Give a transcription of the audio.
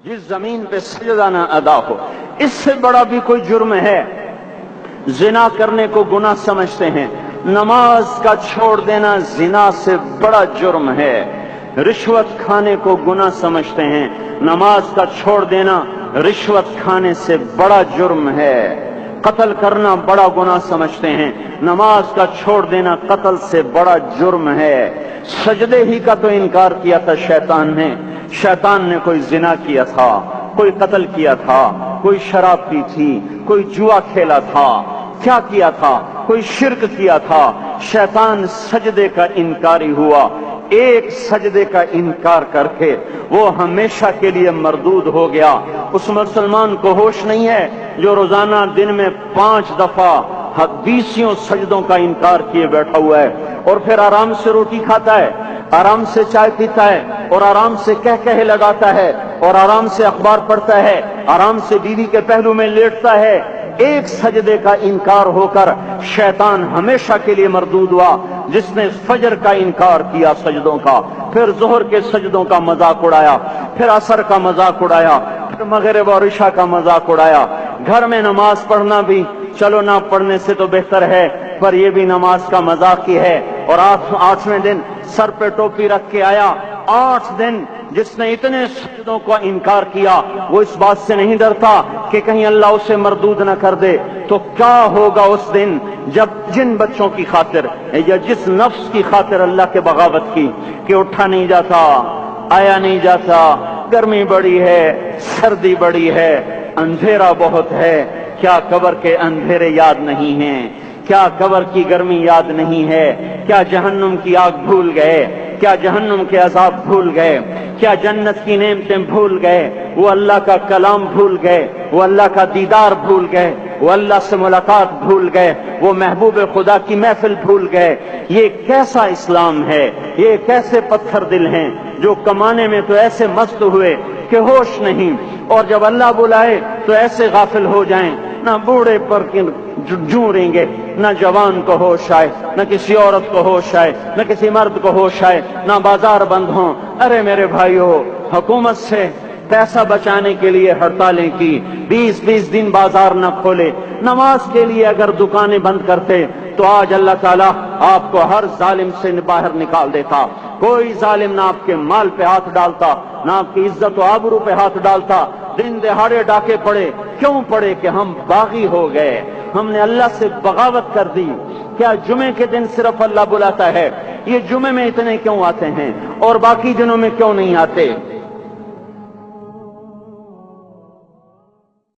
جس زمین پہ سجدہ نہ ادا ہو، اس سے بڑا بھی کوئی جرم ہے؟ زنا کرنے کو گناہ سمجھتے ہیں، نماز کا چھوڑ دینا زنا سے بڑا جرم ہے۔ رشوت کھانے کو گناہ سمجھتے ہیں، نماز کا چھوڑ دینا رشوت کھانے سے بڑا جرم ہے۔ قتل کرنا بڑا گناہ سمجھتے ہیں، نماز کا چھوڑ دینا قتل سے بڑا جرم ہے۔ سجدے ہی کا تو انکار کیا تھا شیطان نے کوئی زنا کیا تھا، کوئی قتل کیا تھا، کوئی شراب پی تھی، کوئی جوا کھیلا تھا، کیا کیا تھا؟ کوئی شرک کیا تھا۔ شیطان سجدے کا انکاری ہوا، ایک سجدے کا انکار کر کے وہ ہمیشہ کے لیے مردود ہو گیا۔ اس مسلمان کو ہوش نہیں ہے جو روزانہ دن میں 5 دفعہ 20 سجدوں کا انکار کیے بیٹھا ہوا ہے، اور پھر آرام سے روٹی کھاتا ہے، آرام سے چائے پیتا ہے، اور آرام سے کہہ لگاتا ہے، اور آرام سے اخبار پڑھتا ہے، آرام سے بیوی کے پہلو میں لیٹتا ہے۔ ایک سجدے کا انکار ہو کر شیطان ہمیشہ کے لیے مردود ہوا۔ جس نے فجر کا انکار کیا سجدوں کا، پھر ظہر کے سجدوں کا مذاق اڑایا، پھر عصر کا مذاق اڑایا، پھر مغرب اور عشاء کا مذاق اڑایا۔ گھر میں نماز پڑھنا بھی چلو نہ پڑھنے سے تو بہتر ہے، پر یہ بھی نماز کا مذاق ہی ہے۔ اور 8ویں دن سر پہ ٹوپی رکھ کے آیا۔ 8 دن جس نے اتنے سجدوں کا انکار کیا، وہ اس بات سے نہیں ڈرتا کہ کہیں اللہ اسے مردود نہ کر دے، تو کیا ہوگا اس دن جب جن بچوں کی خاطر یا جس نفس کی خاطر اللہ کے بغاوت کی کہ اٹھا نہیں جاتا، آیا نہیں جاتا، گرمی بڑی ہے، سردی بڑی ہے، اندھیرا بہت ہے، کیا قبر کے اندھیرے یاد نہیں ہیں؟ کیا قبر کی گرمی یاد نہیں ہے؟ کیا جہنم کی آگ بھول گئے؟ کیا جہنم کے عذاب بھول گئے؟ کیا جنت کی نعمتیں بھول گئے؟ وہ اللہ کا کلام بھول گئے، وہ اللہ کا دیدار بھول گئے، وہ اللہ سے ملاقات بھول گئے، وہ محبوب خدا کی محفل بھول گئے۔ یہ کیسا اسلام ہے؟ یہ کیسے پتھر دل ہیں جو کمانے میں تو ایسے مست ہوئے کہ ہوش نہیں، اور جب اللہ بلائے تو ایسے غافل ہو جائیں، نہ بوڑھے پر جوریں گے، نہ جوان کو ہوش آئے، نہ کسی عورت کو ہوش آئے، نہ کسی مرد کو ہوش آئے، نہ بازار بند ہوں۔ ارے میرے بھائیو، حکومت سے پیسہ بچانے کے لیے ہڑتالیں کی، 20 دن بازار نہ کھولے، نماز کے لیے اگر دکانیں بند کرتے تو آج اللہ تعالیٰ آپ کو ہر ظالم سے باہر نکال دیتا۔ کوئی ظالم نہ آپ کے مال پہ ہاتھ ڈالتا، نہ آپ کی عزت و آبرو پہ ہاتھ ڈالتا۔ دن دہاڑے ڈاکے پڑے، کیوں پڑے؟ کہ ہم باغی ہو گئے، ہم نے اللہ سے بغاوت کر دی۔ کیا جمعے کے دن صرف اللہ بلاتا ہے؟ یہ جمعے میں اتنے کیوں آتے ہیں اور باقی دنوں میں کیوں نہیں آتے؟